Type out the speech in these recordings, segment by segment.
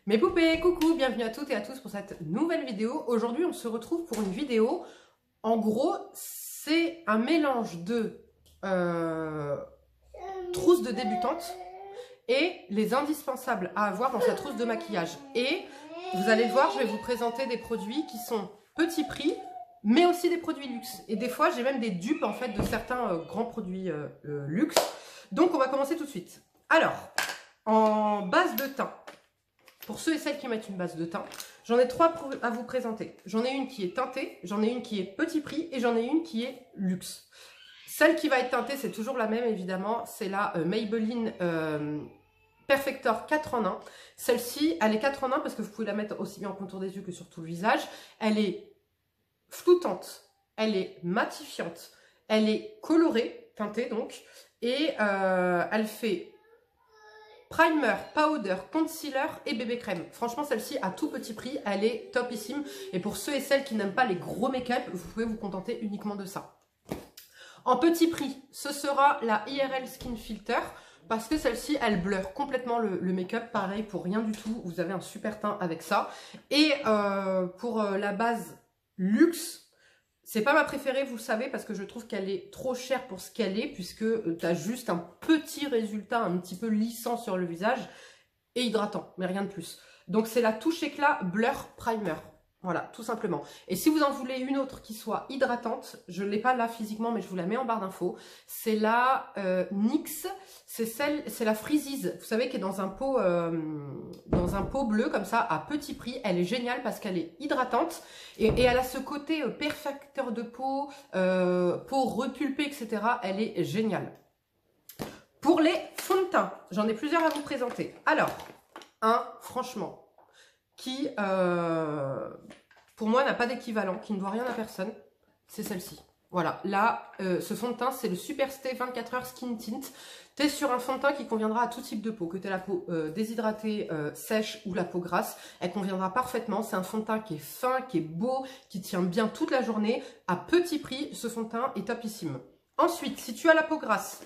Mes poupées, coucou, bienvenue à toutes et à tous pour cette nouvelle vidéo. Aujourd'hui, on se retrouve pour une vidéo. En gros, c'est un mélange de trousse de débutante et les indispensables à avoir dans sa trousse de maquillage. Et vous allez le voir, je vais vous présenter des produits qui sont petit prix, mais aussi des produits luxe. Et des fois, j'ai même des dupes en fait de certains grands produits luxe. Donc, on va commencer tout de suite. Alors, en base de teint. Pour ceux et celles qui mettent une base de teint, j'en ai trois à vous présenter. J'en ai une qui est teintée, j'en ai une qui est petit prix et j'en ai une qui est luxe. Celle qui va être teintée, c'est toujours la même évidemment, c'est la Maybelline Perfector 4 en 1. Celle-ci, elle est 4 en 1 parce que vous pouvez la mettre aussi bien en contour des yeux que sur tout le visage. Elle est floutante, elle est matifiante, elle est colorée, teintée donc, et elle fait primer, powder, concealer et bébé crème. Franchement, celle-ci à tout petit prix, elle est topissime. Et pour ceux et celles qui n'aiment pas les gros make-up, vous pouvez vous contenter uniquement de ça. En petit prix, ce sera la IRL Skin Filter. Parce que celle-ci, elle blur complètement le make-up. Pareil, pour rien du tout, vous avez un super teint avec ça. Et pour la base luxe, c'est pas ma préférée, vous savez, parce que je trouve qu'elle est trop chère pour ce qu'elle est, puisque tu as juste un petit résultat un petit peu lissant sur le visage et hydratant, mais rien de plus. Donc c'est la touche éclat Blur Primer. Voilà, tout simplement. Et si vous en voulez une autre qui soit hydratante, je ne l'ai pas là physiquement, mais je vous la mets en barre d'infos. C'est la NYX, c'est la Freezies, vous savez, qui est dans un pot bleu comme ça, à petit prix. Elle est géniale parce qu'elle est hydratante et elle a ce côté perfecteur de peau, peau repulpée, etc. Elle est géniale. Pour les fonds de teint, j'en ai plusieurs à vous présenter. Alors, franchement, qui, pour moi, n'a pas d'équivalent, qui ne doit rien à personne, c'est celle-ci. Voilà, là, ce fond de teint, c'est le Super Stay 24 heures Skin Tint. Tu es sur un fond de teint qui conviendra à tout type de peau, que tu aies la peau déshydratée, sèche ou la peau grasse, elle conviendra parfaitement. C'est un fond de teint qui est fin, qui est beau, qui tient bien toute la journée. À petit prix, ce fond de teint est topissime. Ensuite, si tu as la peau grasse,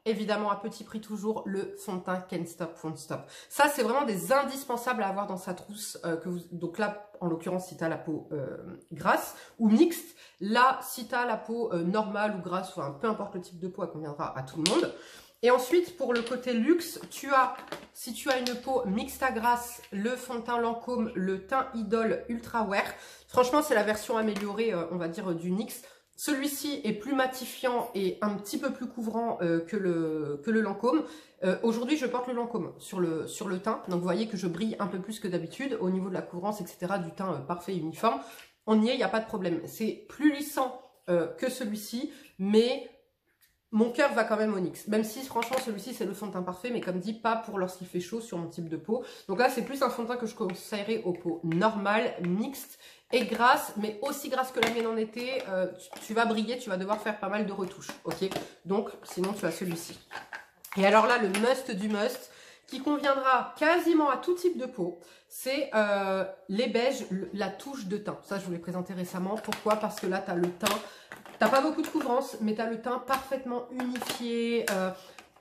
évidemment, à petit prix toujours, le fond de teint Can't Stop, Won't Stop. Ça, c'est vraiment des indispensables à avoir dans sa trousse. Donc là, en l'occurrence, si tu as la peau grasse ou mixte. Là, si tu as la peau normale ou grasse, enfin, peu importe le type de peau, elle conviendra à tout le monde. Et ensuite, pour le côté luxe, si tu as une peau mixte à grasse, le fond de teint Lancôme, le teint Idol Ultra Wear. Franchement, c'est la version améliorée, on va dire, du NYX. Celui-ci est plus matifiant et un petit peu plus couvrant que le Lancôme. Aujourd'hui, je porte le Lancôme sur le teint. Donc, vous voyez que je brille un peu plus que d'habitude au niveau de la couvrance, etc. Du teint parfait, uniforme. On y est, il n'y a pas de problème. C'est plus lissant que celui-ci, mais mon cœur va quand même au NYX. Même si, franchement, celui-ci, c'est le fond de teint parfait, mais comme dit, pas pour lorsqu'il fait chaud sur mon type de peau. Donc là, c'est plus un fond de teint que je conseillerais aux peaux normales, mixtes et grasses, mais aussi grasses que la mienne en été. Tu vas briller, tu vas devoir faire pas mal de retouches, ok? Donc, sinon, tu as celui-ci. Et alors là, le must du must, qui conviendra quasiment à tout type de peau, c'est les beiges, la touche de teint. Ça, je vous l'ai présenté récemment. Pourquoi? Parce que là, tu as le teint, t'as pas beaucoup de couvrance, mais tu as le teint parfaitement unifié,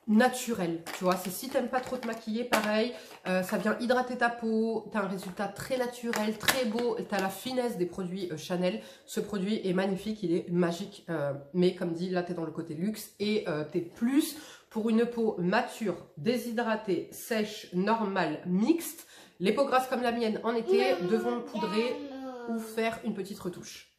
naturel. Tu vois, c'est si tu n'aimes pas trop te maquiller, pareil, ça vient hydrater ta peau, tu as un résultat très naturel, très beau, tu as la finesse des produits Chanel. Ce produit est magnifique, il est magique, mais comme dit, là, tu es dans le côté luxe et tu es plus pour une peau mature, déshydratée, sèche, normale, mixte. Les peaux grasses comme la mienne en été devront poudrer ou faire une petite retouche.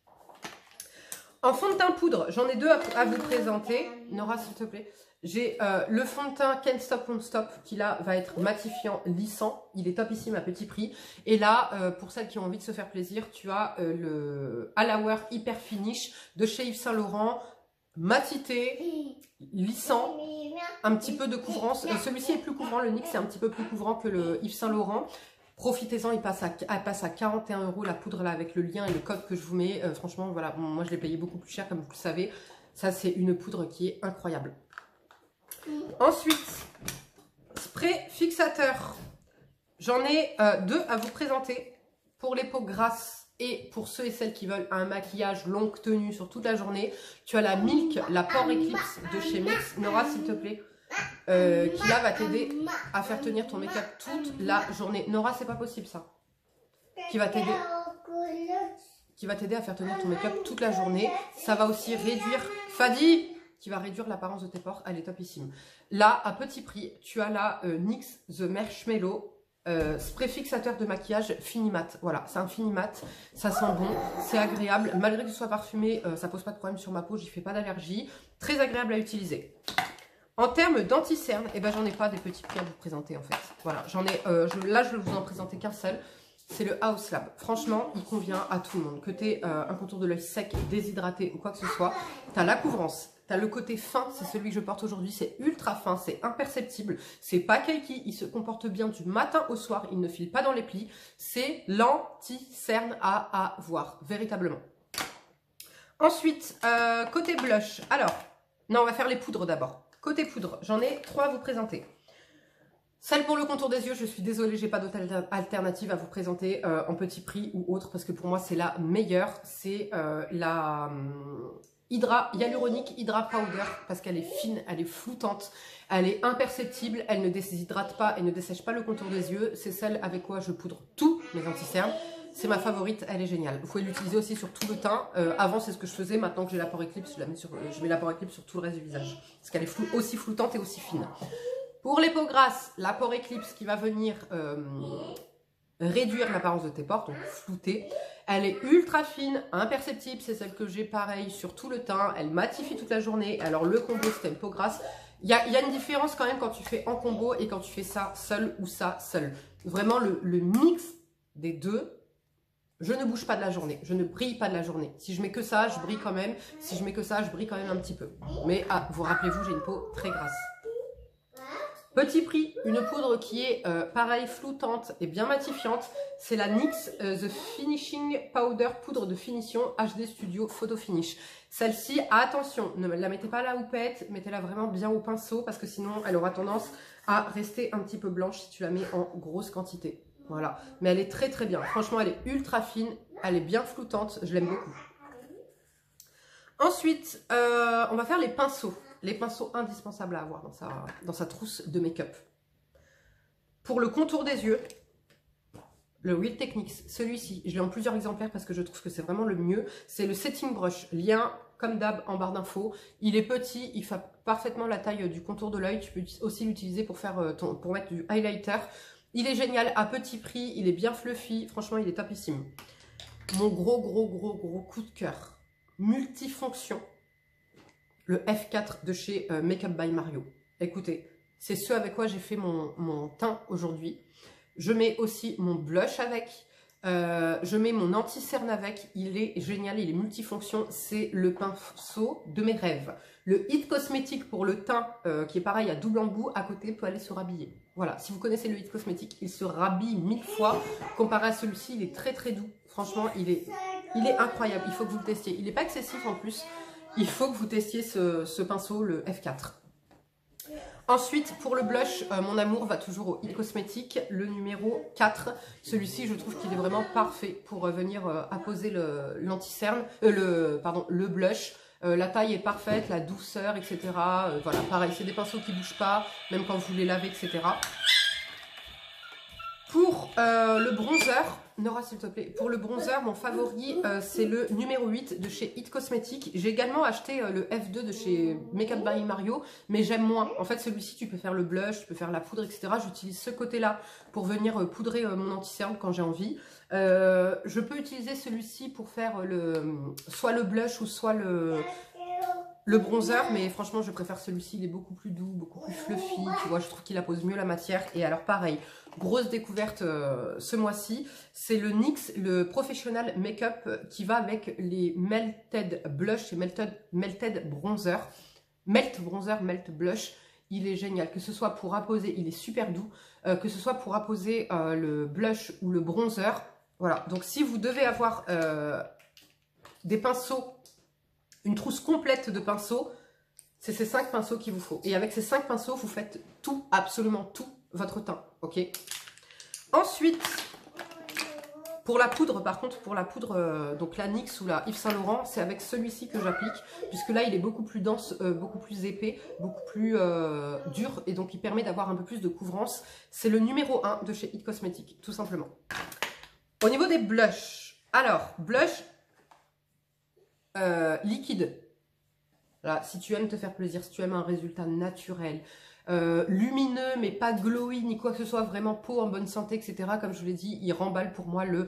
En fond de teint poudre, j'en ai deux à vous présenter. Nora, s'il te plaît. J'ai le fond de teint Can't Stop, Won't Stop qui là va être matifiant, lissant. Il est topissime à petit prix. Et là, pour celles qui ont envie de se faire plaisir, tu as le Hour Hyper Finish de chez Yves Saint Laurent. Matité, lissant, un petit peu de couvrance. Celui-ci est plus couvrant, le NYX est un petit peu plus couvrant que le Yves Saint Laurent. Profitez-en, elle passe à 41 € la poudre là avec le lien et le code que je vous mets. Franchement, voilà, bon, moi je l'ai payé beaucoup plus cher comme vous le savez. Ça, c'est une poudre qui est incroyable. Ensuite, spray fixateur. J'en ai deux à vous présenter pour les peaux grasses. Et pour ceux et celles qui veulent un maquillage longue tenue sur toute la journée, tu as la Milk, la Pore Eclipse de chez Mix. Nora, s'il te plaît. qui là va t'aider à faire tenir ton make-up toute la journée. Nora, c'est pas possible ça. Qui va t'aider à faire tenir ton make-up toute la journée. Ça va aussi réduire, Fadi, qui va réduire l'apparence de tes pores. Elle est topissime. Là, à petit prix, tu as la NYX The Marshmallow spray fixateur de maquillage fini mat. Voilà, c'est un fini mat, ça sent bon, c'est agréable. Malgré que ce soit parfumé, ça pose pas de problème sur ma peau, j'y fais pas d'allergie. Très agréable à utiliser. En termes d'anti-cerne, eh ben, j'en ai pas des petits prix à vous présenter en fait. Voilà, j'en ai, là je vais vous en présenter qu'un seul. C'est le House Lab. Franchement, il convient à tout le monde. Que tu aies un contour de l'œil sec, déshydraté ou quoi que ce soit, tu as la couvrance. Tu as le côté fin, c'est celui que je porte aujourd'hui, c'est ultra fin, c'est imperceptible, c'est pas cakey, il se comporte bien du matin au soir, il ne file pas dans les plis, c'est l'anti-cerne à avoir, véritablement. Ensuite, côté blush, alors, non, on va faire les poudres d'abord. Côté poudre, j'en ai 3 à vous présenter. Celle pour le contour des yeux, je suis désolée, j'ai pas d'autre alternative à vous présenter en petit prix ou autre, parce que pour moi c'est la meilleure, c'est la... Hydra Hyaluronic Hydra Powder, parce qu'elle est fine, elle est floutante, elle est imperceptible, elle ne déshydrate pas, elle ne dessèche pas le contour des yeux. C'est celle avec quoi je poudre tous mes anti-cernes. C'est ma favorite, elle est géniale. Vous pouvez l'utiliser aussi sur tout le teint. Avant, c'est ce que je faisais. Maintenant que j'ai la pore Eclipse, je mets la pore Eclipse sur tout le reste du visage. Parce qu'elle est aussi floutante et aussi fine. Pour les peaux grasses, la pore Eclipse qui va venir réduire l'apparence de tes pores, donc flouter. Elle est ultra fine, imperceptible, c'est celle que j'ai pareil sur tout le teint. Elle matifie toute la journée. Alors le combo, c'était une peau grasse. Il y a une différence quand même quand tu fais en combo et quand tu fais ça seul ou ça seul. Vraiment le mix des deux, je ne bouge pas de la journée, je ne brille pas de la journée. Si je mets que ça, je brille quand même. Si je mets que ça, je brille quand même un petit peu. Mais vous rappelez-vous, j'ai une peau très grasse. Petit prix, une poudre qui est pareil, floutante et bien matifiante. C'est la NYX The Finishing Powder, poudre de finition HD Studio Photo Finish. Celle-ci, attention, ne la mettez pas à la houppette, mettez-la vraiment bien au pinceau parce que sinon elle aura tendance à rester un petit peu blanche si tu la mets en grosse quantité. Voilà, mais elle est très très bien. Franchement, elle est ultra fine, elle est bien floutante, je l'aime beaucoup. Ensuite, on va faire les pinceaux. Les pinceaux indispensables à avoir dans sa trousse de make-up. Pour le contour des yeux, le Real Techniques, celui-ci, je l'ai en plusieurs exemplaires parce que je trouve que c'est vraiment le mieux. C'est le Setting Brush, lien comme d'hab en barre d'infos. Il est petit, il fait parfaitement la taille du contour de l'œil. Tu peux aussi l'utiliser pour mettre du highlighter. Il est génial, à petit prix, il est bien fluffy. Franchement, il est topissime. Mon gros coup de cœur, multifonction. Le F4 de chez Makeup by Mario. Écoutez, c'est ce avec quoi j'ai fait mon teint aujourd'hui. Je mets aussi mon blush avec. Je mets mon anti-cerne avec. Il est génial, il est multifonction. C'est le pinceau de mes rêves. Le Hit Cosmétique pour le teint, qui est pareil à double embout, à côté peut aller se rhabiller. Voilà, si vous connaissez le Hit Cosmétique, il se rhabille 1000 fois. Comparé à celui-ci, il est très très doux. Franchement, il est incroyable. Il faut que vous le testiez. Il n'est pas excessif en plus. Il faut que vous testiez ce pinceau, le F4. Ensuite, pour le blush, mon amour va toujours au Hit Cosmétique, le numéro 4. Celui-ci, je trouve qu'il est vraiment parfait pour venir apposer l'anti-cerne, le blush. La taille est parfaite, la douceur, etc. Voilà, pareil, c'est des pinceaux qui ne bougent pas, même quand vous les lavez, etc. Pour le bronzer, Nora s'il te plaît, pour le bronzer, mon favori c'est le numéro 8 de chez Hit Cosmétique. J'ai également acheté le F2 de chez Makeup by Mario, mais j'aime moins. En fait celui-ci tu peux faire le blush, tu peux faire la poudre, etc. J'utilise ce côté-là pour venir poudrer mon anti-cerne quand j'ai envie. Je peux utiliser celui-ci pour faire soit le blush ou soit le bronzer, mais franchement je préfère celui-ci, il est beaucoup plus doux, beaucoup plus fluffy, tu vois, je trouve qu'il appose mieux la matière. Et alors pareil, grosse découverte ce mois-ci, c'est le NYX, le Professional Makeup qui va avec les Melted Blush et Melted Bronzer. Melt Bronzer, Melt Blush, il est génial, que ce soit pour apposer, il est super doux, que ce soit pour apposer le blush ou le bronzer. Voilà, donc si vous devez avoir des pinceaux, une trousse complète de pinceaux, c'est ces 5 pinceaux qu'il vous faut. Et avec ces 5 pinceaux, vous faites tout, absolument tout, votre teint. Ok. Ensuite, Pour la poudre, par contre, pour la poudre, donc la NYX ou la Yves Saint Laurent, c'est avec celui-ci que j'applique, puisque là, il est beaucoup plus dense, beaucoup plus épais, beaucoup plus dur, et donc il permet d'avoir un peu plus de couvrance. C'est le numéro 1 de chez It Cosmetics, tout simplement. Au niveau des blushs, alors, blush liquide. Là, si tu aimes te faire plaisir, si tu aimes un résultat naturel, lumineux mais pas glowy ni quoi que ce soit, vraiment peau en bonne santé, etc. Comme je vous l'ai dit, il remballe pour moi le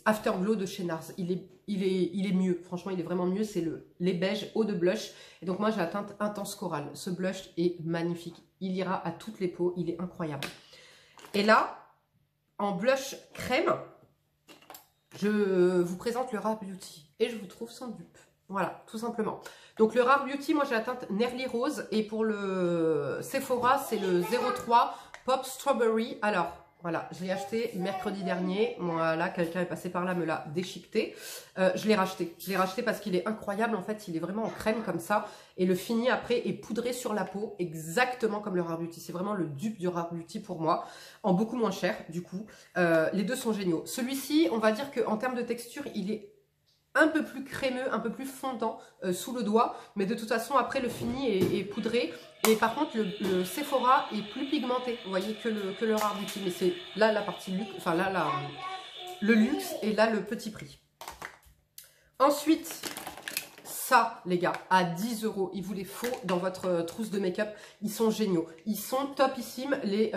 Afterglow de chez NARS. Il est mieux, franchement il est vraiment mieux, c'est les beiges eau de blush. Et donc moi j'ai la teinte Intense Coral. Ce blush est magnifique, il ira à toutes les peaux, il est incroyable. Et là, en blush crème, je vous présente le Rare Beauty et je vous trouve sans dupe. Voilà, tout simplement. Donc le Rare Beauty, moi j'ai la teinte Nerly Rose et pour le Sephora, c'est le 03 Pop Strawberry. Alors, voilà, je l'ai acheté mercredi dernier. Voilà, quelqu'un est passé par là, me l'a déchiqueté. Je l'ai racheté. Je l'ai racheté parce qu'il est incroyable. En fait, il est vraiment en crème comme ça. Et le fini après est poudré sur la peau, exactement comme le Rare Beauty. C'est vraiment le dupe du Rare Beauty pour moi, en beaucoup moins cher du coup. Les deux sont géniaux. Celui-ci, on va dire qu'en termes de texture, il est un peu plus crémeux, un peu plus fondant sous le doigt, mais de toute façon après le fini est poudré. Et par contre le Sephora est plus pigmenté, vous voyez, que le Rare Beauty, mais c'est là la partie luxe, enfin là le luxe et là le petit prix. Ensuite, ça les gars, à 10 €, il vous les faut dans votre trousse de make-up, ils sont géniaux, ils sont topissimes, les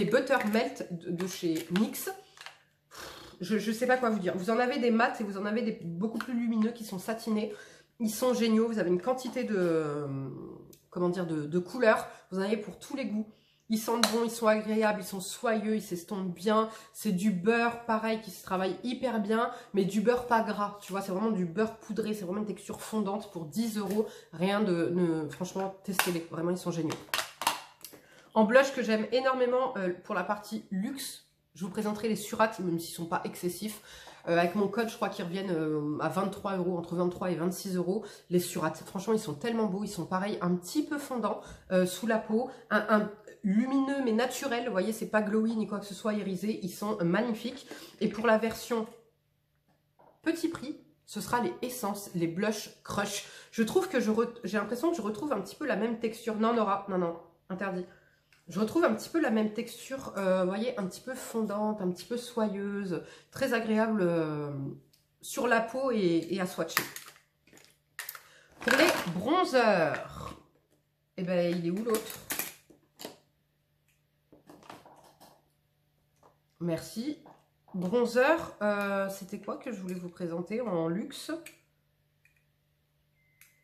Butter Melt de chez NYX. Je ne sais pas quoi vous dire. Vous en avez des mats et vous en avez des beaucoup plus lumineux qui sont satinés. Ils sont géniaux. Vous avez une quantité de, comment dire, de couleurs. Vous en avez pour tous les goûts. Ils sentent bon, ils sont agréables, ils sont soyeux, ils s'estompent bien. C'est du beurre, pareil, qui se travaille hyper bien, mais du beurre pas gras. Tu vois, c'est vraiment du beurre poudré. C'est vraiment une texture fondante pour 10 €. Rien de... franchement, testez-les. Vraiment, ils sont géniaux. En blush que j'aime énormément pour la partie luxe, je vous présenterai les Surat, même s'ils ne sont pas excessifs. Avec mon code, je crois qu'ils reviennent à 23 €, entre 23 et 26 €. Les Surat, franchement, ils sont tellement beaux. Ils sont pareil, un petit peu fondants sous la peau. Un lumineux mais naturel. Vous voyez, c'est pas glowy ni quoi que ce soit irisé. Ils sont magnifiques. Et pour la version petit prix, ce sera les essences, les blush crush. Je trouve que j'ai l'impression que je retrouve un petit peu la même texture. Non, Nora, non, interdit. Je retrouve un petit peu la même texture, vous voyez, un petit peu fondante, un petit peu soyeuse, très agréable sur la peau et à swatcher. Pour les bronzers, eh ben, il est où l'autre? Merci. Bronzer, c'était quoi que je voulais vous présenter en luxe?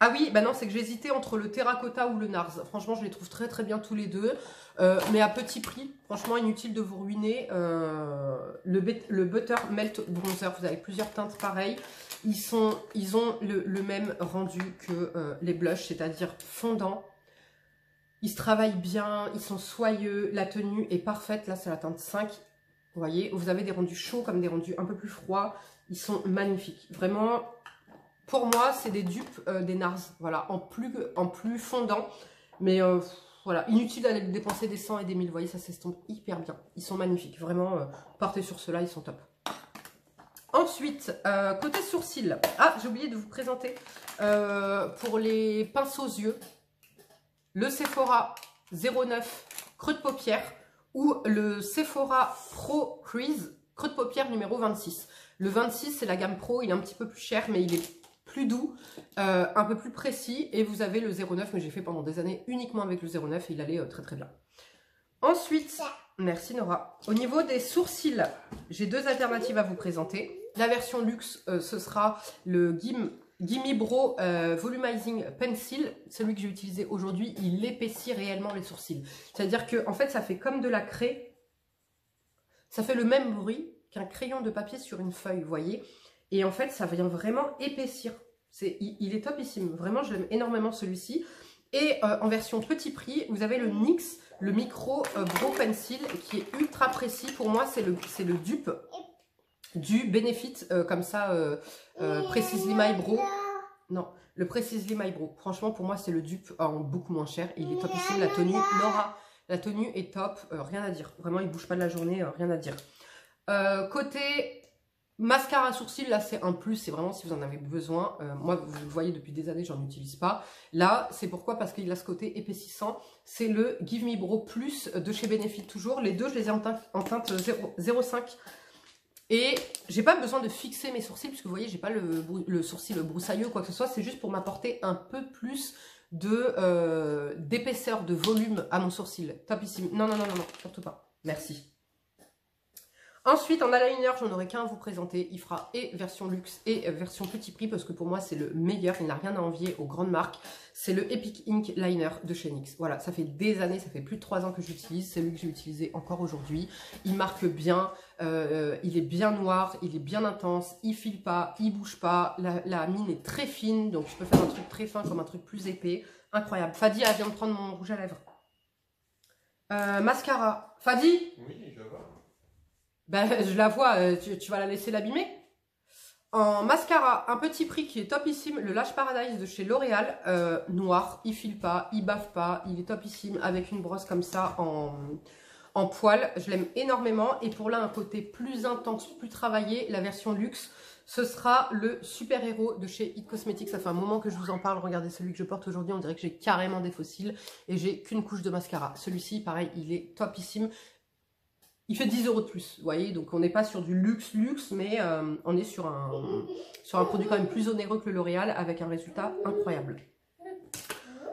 Ah oui, bah non, c'est que j'hésitais entre le Terracotta ou le NARS. Franchement, je les trouve très très bien tous les deux. Mais à petit prix, franchement, inutile de vous ruiner. Le Butter Melt Bronzer, vous avez plusieurs teintes pareilles. Ils ont le même rendu que les blushs, c'est-à-dire fondant. Ils se travaillent bien, ils sont soyeux, la tenue est parfaite. Là, c'est la teinte 5. Vous voyez, vous avez des rendus chauds comme des rendus un peu plus froids. Ils sont magnifiques. Vraiment... Pour moi, c'est des dupes des NARS, voilà, en plus fondant. Mais voilà, inutile d'aller dépenser des 100 et des 1000, vous voyez, ça s'estompe hyper bien. Ils sont magnifiques, vraiment, partez sur ceux-là, ils sont top. Ensuite, côté sourcils, ah, j'ai oublié de vous présenter, pour les pinces aux yeux, le Sephora 09 creux de paupière ou le Sephora Pro Crease creux de paupière numéro 26. Le 26, c'est la gamme Pro, il est un petit peu plus cher, mais il est plus doux, un peu plus précis, et vous avez le 09, mais j'ai fait pendant des années uniquement avec le 09 et il allait très très bien. Ensuite, merci Nora, au niveau des sourcils, j'ai deux alternatives à vous présenter. La version luxe, ce sera le Gimme Brow Volumizing Pencil, celui que j'ai utilisé aujourd'hui, il épaissit réellement les sourcils. C'est-à-dire que en fait, ça fait comme de la craie, ça fait le même bruit qu'un crayon de papier sur une feuille, vous voyez. Et en fait, ça vient vraiment épaissir. Il est topissime. Vraiment, je l'aime énormément celui-ci. Et en version petit prix, vous avez le NYX, le Micro Brow Pencil, qui est ultra précis. Pour moi, c'est le dupe du Benefit, comme ça, Precisely My Brow. Non, le Precisely My Brow. Franchement, pour moi, c'est le dupe en beaucoup moins cher. Il est topissime. La tenue, Nora, la tenue est top. Rien à dire. Vraiment, il ne bouge pas de la journée, rien à dire. Côté mascara sourcil, là c'est un plus, c'est vraiment si vous en avez besoin. Moi, vous le voyez depuis des années, j'en utilise pas. Là, c'est pourquoi? Parce qu'il a ce côté épaississant. C'est le Give Me Brow Plus de chez Benefit toujours. Les deux, je les ai en teinte 0,5. Et j'ai pas besoin de fixer mes sourcils, puisque vous voyez, j'ai pas le sourcil broussailleux ou quoi que ce soit. C'est juste pour m'apporter un peu plus d'épaisseur, de volume à mon sourcil. Topissime. Non, non, non, non, non, surtout pas. Merci. Ensuite, en eyeliner, j'en aurai qu'un à vous présenter. Il fera et version luxe et version petit prix, parce que pour moi, c'est le meilleur. Il n'a rien à envier aux grandes marques. C'est le Epic Ink Liner de chez NYX. Voilà, ça fait des années, ça fait plus de 3 ans que j'utilise. C'est lui que j'ai utilisé encore aujourd'hui. Il marque bien, il est bien noir, il est bien intense, il file pas, il bouge pas. La mine est très fine, donc je peux faire un truc très fin comme un truc plus épais. Incroyable. Fadi, elle vient de prendre mon rouge à lèvres. Mascara. Fadi? Oui, je vois. Ben, je la vois, tu vas la laisser l'abîmer. En mascara, un petit prix qui est topissime, le Lash Paradise de chez L'Oréal, noir, il file pas, il bave pas, il est topissime avec une brosse comme ça en poil. Je l'aime énormément et pour là un côté plus intense, plus travaillé, la version luxe, ce sera le Super Héros de chez It Cosmetics. Ça fait un moment que je vous en parle, regardez celui que je porte aujourd'hui, on dirait que j'ai carrément des fossiles et j'ai qu'une couche de mascara. Celui-ci, pareil, il est topissime. Il fait 10 € de plus, vous voyez, donc on n'est pas sur du luxe, mais on est sur un produit quand même plus onéreux que le L'Oréal avec un résultat incroyable.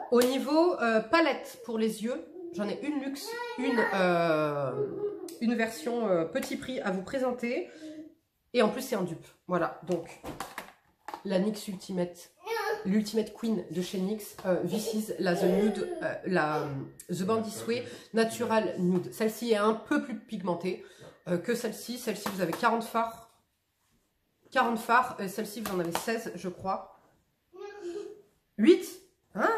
Au niveau palette pour les yeux, j'en ai une luxe, une version petit prix à vous présenter. Et en plus, c'est un dupe. Voilà, donc la NYX Ultimate, l'Ultimate Queen de chez NYX, This is la The Nude, The Bandit Way Natural Nude. Celle-ci est un peu plus pigmentée que celle-ci. Celle-ci, vous avez 40 fards. 40 fards. Celle-ci, vous en avez 16, je crois. 8 hein?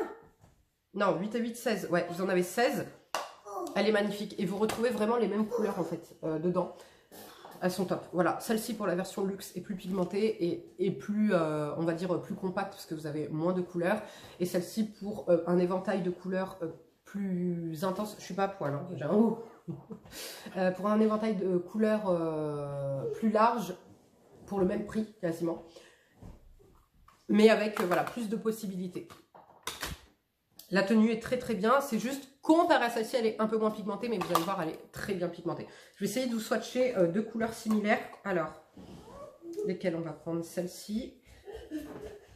Non, 8 et 8, 16. Ouais, vous en avez 16. Elle est magnifique. Et vous retrouvez vraiment les mêmes couleurs, en fait, dedans. Elles sont top. Voilà, celle-ci pour la version luxe est plus pigmentée et plus, on va dire, plus compacte parce que vous avez moins de couleurs. Et celle-ci pour un éventail de couleurs plus intense. Je suis pas à poil, hein, j'avoue. Pour un éventail de couleurs plus large, pour le même prix quasiment. Mais avec voilà, plus de possibilités. La tenue est très très bien, c'est juste comparé à celle-ci, elle est un peu moins pigmentée, mais vous allez voir, elle est très bien pigmentée. Je vais essayer de vous swatcher deux couleurs similaires. Alors, lesquelles on va prendre? Celle-ci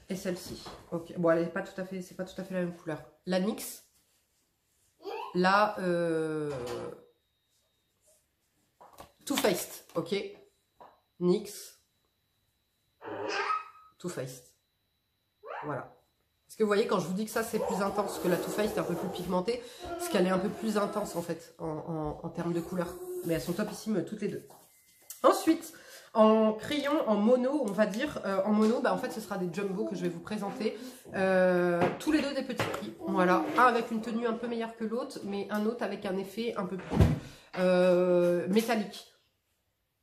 et celle-ci. Ok, bon, elle n'est pas tout à fait, c'est pas tout à fait la même couleur. La NYX, la Too Faced, ok. NYX, Too Faced. Voilà. Parce que vous voyez, quand je vous dis que ça c'est plus intense que la Too Faced, c'est un peu plus pigmentée, parce qu'elle est un peu plus intense en fait, en termes de couleur. Mais elles sont topissimes toutes les deux. Ensuite, en crayon, en mono, on va dire, en mono, bah, en fait ce sera des jumbo que je vais vous présenter. Tous les deux des petits prix. Voilà, un avec une tenue un peu meilleure que l'autre, mais un autre avec un effet un peu plus métallique.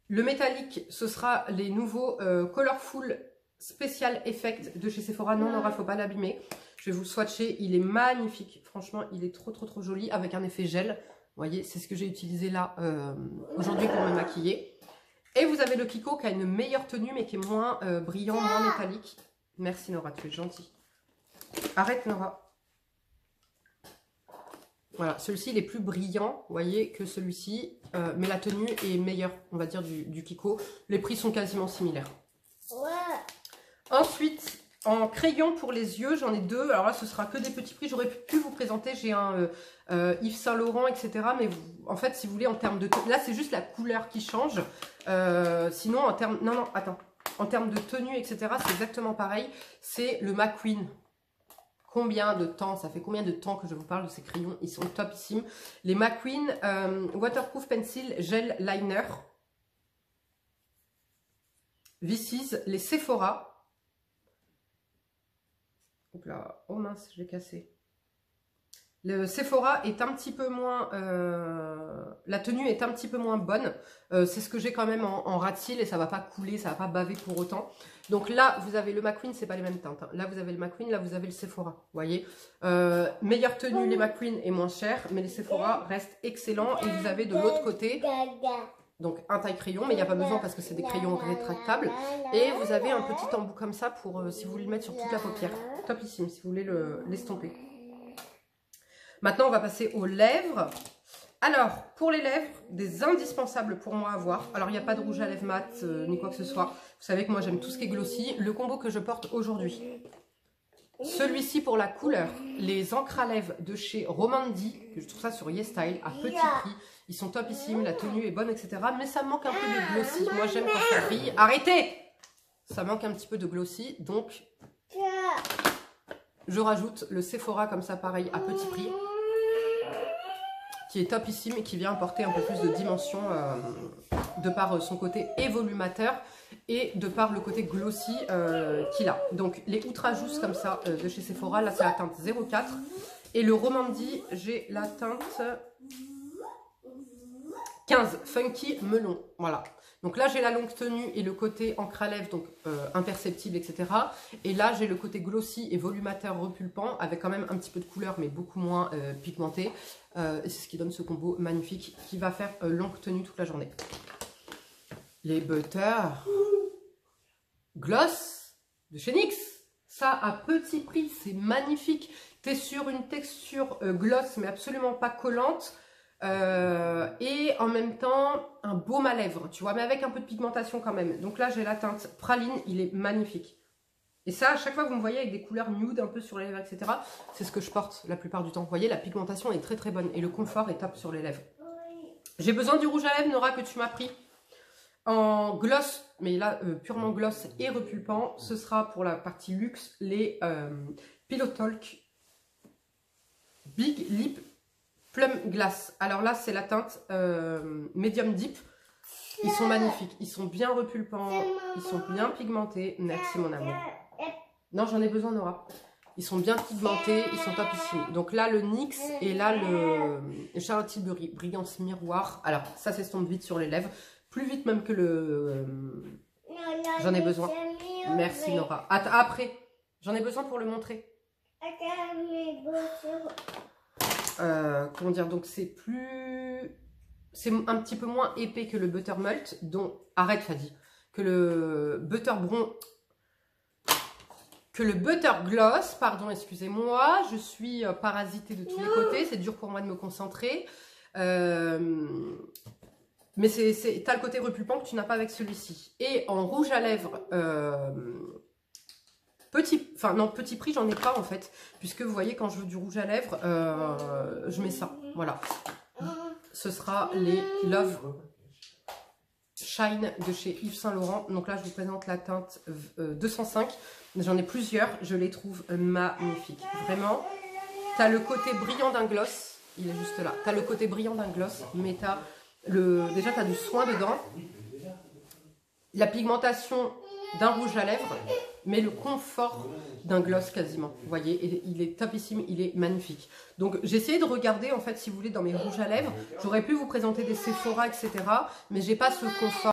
Le métallique, ce sera les nouveaux Colorful Special Effect de chez Sephora. Non, Nora, faut pas l'abîmer. Je vais vous le swatcher. Il est magnifique. Franchement, il est trop, trop, trop joli avec un effet gel. Vous voyez, c'est ce que j'ai utilisé là aujourd'hui pour me maquiller. Et vous avez le Kiko qui a une meilleure tenue, mais qui est moins brillant, moins métallique. Merci Nora, tu es gentille. Arrête Nora. Voilà, celui-ci il est plus brillant, vous voyez, que celui-ci. Mais la tenue est meilleure, on va dire, du Kiko. Les prix sont quasiment similaires. Ouais. Ensuite, en crayon pour les yeux, j'en ai deux. Alors là, ce sera que des petits prix. J'aurais pu vous présenter. J'ai un Yves Saint Laurent, etc. Mais vous, en fait, si vous voulez, en termes de... Là, c'est juste la couleur qui change. Sinon, en termes... Non, non, attends. En termes de tenue, etc., c'est exactement pareil. C'est le McQueen. Combien de temps, ça fait combien de temps que je vous parle de ces crayons? Ils sont topissimes. Les McQueen Waterproof Pencil Gel Liner. This is les Sephora. Oups là. Oh mince, je l'ai cassé. Le Sephora est un petit peu moins... la tenue est un petit peu moins bonne. C'est ce que j'ai quand même en ras de cils et ça va pas couler, ça va pas baver pour autant. Donc là, vous avez le McQueen, c'est pas les mêmes teintes. Hein. Là, vous avez le McQueen, là, vous avez le Sephora. Vous voyez, meilleure tenue, les McQueen est moins cher, mais les Sephora restent excellents. Et vous avez de l'autre côté Donc un taille crayon, mais il n'y a pas besoin parce que c'est des crayons rétractables. Et vous avez un petit embout comme ça pour si vous voulez le mettre sur toute la paupière. Topissime si vous voulez l'estomper. Maintenant on va passer aux lèvres. Alors pour les lèvres, des indispensables pour moi à avoir. Alors il n'y a pas de rouge à lèvres mat ni quoi que ce soit. Vous savez que moi j'aime tout ce qui est glossy. Le combo que je porte aujourd'hui. Celui-ci pour la couleur, les encres à lèvres de chez Romandi, je trouve ça sur YesStyle à petit prix. Ils sont topissimes, la tenue est bonne, etc. Mais ça manque un peu de glossy. Moi j'aime quand ça brille. Arrêtez! Ça manque un petit peu de glossy, donc je rajoute le Sephora comme ça, pareil, à petit prix, qui est topissime et qui vient apporter un peu plus de dimension de par son côté évolumateur et de par le côté glossy qu'il a. Donc les Ultra Juice comme ça de chez Sephora, là c'est la teinte 04. Et le Romandi, j'ai la teinte 15, Funky Melon. Voilà. Donc là j'ai la longue tenue et le côté encre à lèvres, donc imperceptible, etc. Et là j'ai le côté glossy et volumateur repulpant avec quand même un petit peu de couleur mais beaucoup moins pigmenté. Et c'est ce qui donne ce combo magnifique qui va faire longue tenue toute la journée. Les Butter Gloss de chez NYX. Ça à petit prix, c'est magnifique. Tu es sur une texture gloss mais absolument pas collante. Et en même temps un baume à lèvres, tu vois, mais avec un peu de pigmentation quand même. Donc là j'ai la teinte praline, il est magnifique. Et ça, à chaque fois que vous me voyez avec des couleurs nude un peu sur les lèvres, etc., c'est ce que je porte la plupart du temps. Vous voyez, la pigmentation est très très bonne et le confort est top sur les lèvres. J'ai besoin du rouge à lèvres, Nora, que tu m'as pris en gloss, mais là purement gloss et repulpant. Ce sera pour la partie luxe, les Pillow Talk Big Lip Plum Glass. Alors là, c'est la teinte Medium Deep. Ils sont magnifiques. Ils sont bien repulpants. Ils sont bien pigmentés. Merci, mon amour. Non, j'en ai besoin, Nora. Ils sont bien pigmentés. Ils sont topissimes. Donc là, le NYX et là, le Charlotte Tilbury Brillance Miroir. Alors, ça s'estompe vite sur les lèvres. Plus vite même que le... J'en ai besoin. Merci, Nora. Après, j'en ai besoin pour le montrer. Comment dire, donc c'est plus, c'est un petit peu moins épais que le Buttermalt, dont, arrête Fadi, que le Butter Gloss, pardon, excusez-moi, je suis parasitée de tous les côtés, c'est dur pour moi de me concentrer, mais t'as le côté repulpant que tu n'as pas avec celui-ci. Et en rouge à lèvres, petit prix, j'en ai pas en fait, puisque vous voyez, quand je veux du rouge à lèvres, je mets ça, voilà. Ce sera les Love Shine de chez Yves Saint Laurent. Donc là, je vous présente la teinte 205. J'en ai plusieurs, je les trouve magnifiques. Vraiment, tu as le côté brillant d'un gloss, il est juste là. Tu as le côté brillant d'un gloss, mais déjà, tu as du soin dedans. La pigmentation d'un rouge à lèvres, mais le confort d'un gloss quasiment, vous voyez, et il est topissime, il est magnifique. Donc j'ai essayé de regarder en fait, si vous voulez, dans mes rouges à lèvres, j'aurais pu vous présenter des Sephora, etc., mais j'ai pas ce confort.